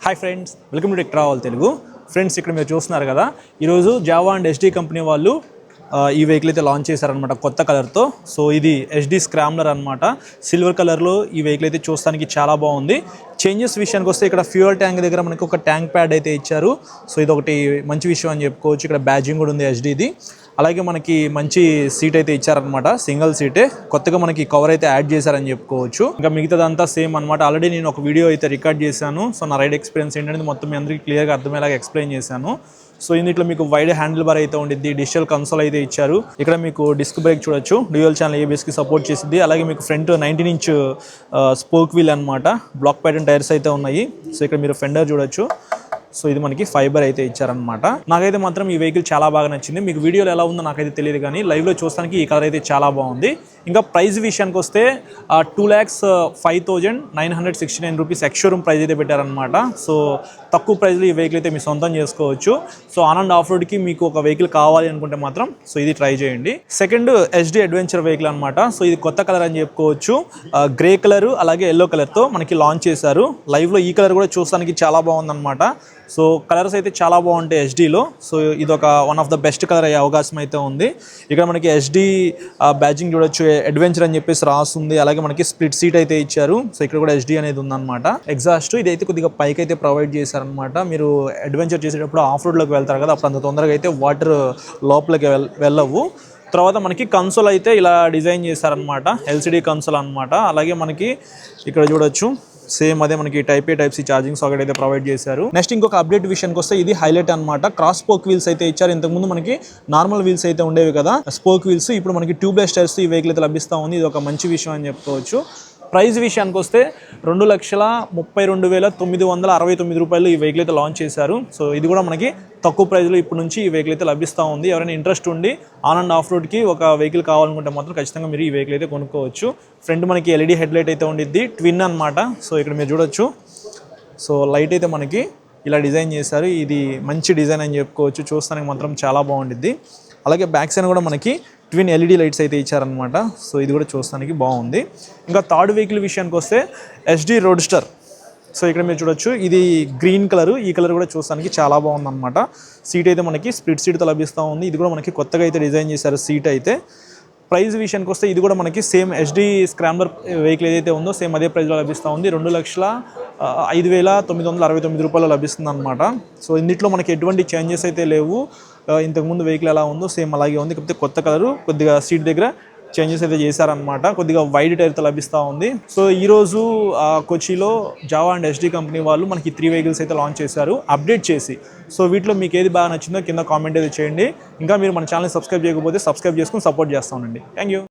Hi friends, welcome to tech travel Telugu. Friends, ఇక్కడ మీరు చూస్తున్నారు కదా, ఈరోజు జావా అండ్ ఎస్డి కంపెనీ వాళ్ళు ఈ వెహికల్ అయితే లాంచ్ చేశారనమాట కొత్త కలర్తో. సో ఇది ఎస్డి స్క్రామ్లర్ అనమాట. సిల్వర్ కలర్లో ఈ వెహికల్ అయితే చూస్తానికి చాలా బాగుంది. చేంజెస్ విషయానికి వస్తే ఇక్కడ ఫ్యూయల్ ట్యాంక్ దగ్గర మనకి ఒక ట్యాంక్ ప్యాడ్ అయితే ఇచ్చారు. సో ఇది ఒకటి మంచి విషయం అని చెప్పుకోవచ్చు. ఇక్కడ బ్యాడ్జింగ్ కూడా ఉంది ఎస్డిది. అలాగే మనకి మంచి సీట్ అయితే ఇచ్చారనమాట, సింగిల్ సీటే. కొత్తగా మనకి కవర్ అయితే యాడ్ చేశారని చెప్పుకోవచ్చు. ఇంకా మిగతాదంతా సేమ్ అనమాట. ఆల్రెడీ నేను ఒక వీడియో అయితే రికార్డ్ చేశాను. సో నా రైడ్ ఎక్స్పీరియన్స్ ఏంటంటే మొత్తం మీ అందరికీ క్లియర్గా అర్థమయ్యేలాగా ఎక్స్ప్లెయిన్ చేశాను. సో ఇందులో మీకు వైడ్ హ్యాండిల్ బార్ అయితే ఉండిద్ది, డిజిటల్ కన్సోల్ అయితే ఇచ్చారు. ఇక్కడ మీకు డిస్క్ బ్రేక్ చూడొచ్చు, డ్యూయల్ ఛానల్ ఏబిఎస్కి సపోర్ట్ చేసింది. అలాగే మీకు ఫ్రంట్ 19 ఇంచ్ స్పోక్ వీల్ అనమాట, బ్లాక్ ప్యాటర్న్ టైర్స్ అయితే ఉన్నాయి. సో ఇక్కడ మీరు ఫెండర్ చూడొచ్చు. సో ఇది మనకి ఫైబర్ అయితే ఇచ్చారనమాట. నాకైతే మాత్రం ఈ వెహికల్ చాలా బాగా నచ్చింది. మీకు వీడియోలో ఎలా ఉందో నాకైతే తెలియదు, కానీ లైవ్లో చూస్తానికి ఈ కలర్ అయితే చాలా బాగుంది. ఇంకా ప్రైస్ విషయానికి వస్తే 2,05,969 రూపీస్ ఎక్స్షోరూమ్ ప్రైస్ అయితే పెట్టారనమాట. సో తక్కువ ప్రైస్లో ఈ వెహికల్ అయితే మీ సొంతం చేసుకోవచ్చు. సో ఆనంద్ ఆఫ్ రోడ్కి మీకు ఒక వెహికల్ కావాలి అనుకుంటే మాత్రం సో ఇది ట్రై చేయండి. సెకండ్ ఎస్డి అడ్వెంచర్ వెహికల్ అనమాట. సో ఇది కొత్త కలర్ అని చెప్పుకోవచ్చు. గ్రే కలర్ అలాగే ఎల్లో కలర్తో మనకి లాంచ్ చేశారు. లైవ్లో ఈ కలర్ కూడా చూస్తానికి చాలా బాగుందన్నమాట. సో కలర్స్ అయితే చాలా బాగుంటాయి ఎస్డీలో. సో ఇది ఒక one of the best colour అయ్యే అవకాశం అయితే ఉంది. ఇక్కడ మనకి ఎస్డి బ్యాడ్జింగ్ చూడొచ్చు, అడ్వెంచర్ అని చెప్పేసి రాస్తుంది. అలాగే మనకి స్ప్లిట్ సీట్ అయితే ఇచ్చారు. సో ఇక్కడ కూడా ఎస్డి అనేది ఉందన్నమాట. ఎగ్జాస్ట్ ఇదైతే కొద్దిగా పైకి అయితే ప్రొవైడ్ చేశారనమాట. మీరు అడ్వెంచర్ చేసేటప్పుడు ఆఫ్ రోడ్లోకి వెళ్తారు కదా, అప్పుడు అంత తొందరగా అయితే వాటర్ లోపలికి వెళ్ళవు. తర్వాత మనకి కన్సోల్ అయితే ఇలా డిజైన్ చేశారనమాట, ఎల్సిడి కన్సోల్ అనమాట. అలాగే మనకి ఇక్కడ చూడొచ్చు సేమ్ అదే మనకి టైప్ ఏ టైప్ సి ఛార్జింగ్ సాకెట్ అయితే ప్రొవైడ్ చేశారు. నెక్స్ట్ ఇంకొక అప్డేట్ విషయానికి వస్తే ఇది హైలైట్ అనమాట. క్రాస్ స్పోక్ వీల్స్ అయితే ఇచ్చారు. ఇంతకుముందు మనకి నార్మల్ వీల్స్ అయితే ఉండేవి కదా స్పోక్ వీల్స్, ఇప్పుడు మనకి ట్యూబ్లెస్ టైర్స్ ఈ వెహికల్ అయితే లభిస్తూ ఉంది. ఇది ఒక మంచి విషయం అని చెప్పుకోవచ్చు. ప్రైస్ విషయానికి వస్తే 2,32,969 రూపాయలు ఈ వెహికల్ అయితే లాంచ్ చేశారు. సో ఇది కూడా మనకి తక్కువ ప్రైస్లో ఇప్పటి నుంచి ఈ వెహికల్ అయితే లభిస్తూ ఉంది. ఎవరైనా ఇంట్రెస్ట్ ఉండి ఆన్ అండ్ ఆఫ్ రోడ్కి ఒక వెహికల్ కావాలనుకుంటే మాత్రం ఖచ్చితంగా మీరు ఈ వెహికల్ అయితే కొనుక్కోవచ్చు. ఫ్రంట్ మనకి ఎల్ఈడి హెడ్ లైట్ అయితే ఉండిద్ది, ట్విన్ అనమాట. సో ఇక్కడ మీరు చూడొచ్చు. సో లైట్ అయితే మనకి ఇలా డిజైన్ చేశారు. ఇది మంచి డిజైన్ అని చెప్పుకోవచ్చు. చూస్తానికి మాత్రం చాలా బాగుండిద్ది. అలాగే బ్యాక్ సైడ్ కూడా మనకి ట్విన్ ఎల్ఈడి లైట్స్ అయితే ఇచ్చారనమాట. సో ఇది కూడా చూస్తానికి బాగుంది. ఇంకా థర్డ్ వెహికల్ విషయానికి వస్తే ఎస్డి రోడ్స్టర్. సో ఇక్కడ మీరు చూడొచ్చు, ఇది గ్రీన్ కలర్. ఈ కలర్ కూడా చూస్తానికి చాలా బాగుందన్నమాట. సీట్ అయితే మనకి స్ప్లిట్ సీట్తో లభిస్తూ ఉంది. ఇది కూడా మనకి కొత్తగా అయితే డిజైన్ చేశారు సీట్ అయితే. ప్రైస్ విషయానికి వస్తే ఇది కూడా మనకి సేమ్ ఎస్డి స్క్రామ్లర్ వెహికల్ ఏదైతే ఉందో సేమ్ అదే ప్రైస్లో లభిస్తూ ఉంది. 2,05,969 రూపాయలు లభిస్తుంది అనమాట. సో ఇందులో మనకి ఎటువంటి చేంజెస్ అయితే లేవు. ఇంతకుముందు వెహికల్ ఎలా ఉందో సేమ్ అలాగే ఉంది. కాకపోతే కొత్త కలరు, కొద్దిగా సీట్ దగ్గర చేంజెస్ అయితే చేశారనమాట. కొద్దిగా వైడ్ టైర్తో లభిస్తూ ఉంది. సో ఈరోజు కొచ్చిలో జావా అండ్ ఎస్డి కంపెనీ వాళ్ళు మనకి 3 వెహికల్స్ అయితే లాంచ్ చేశారు అప్డేట్ చేసి. సో వీటిలో మీకు ఏది బాగా నచ్చిందో కింద కామెంట్ అయితే చేయండి. ఇంకా మీరు మన ఛానల్ సబ్స్క్రైబ్ చేయకపోతే సబ్స్క్రైబ్ చేసుకుని సపోర్ట్ చేస్తూ ఉండండి. Thank you.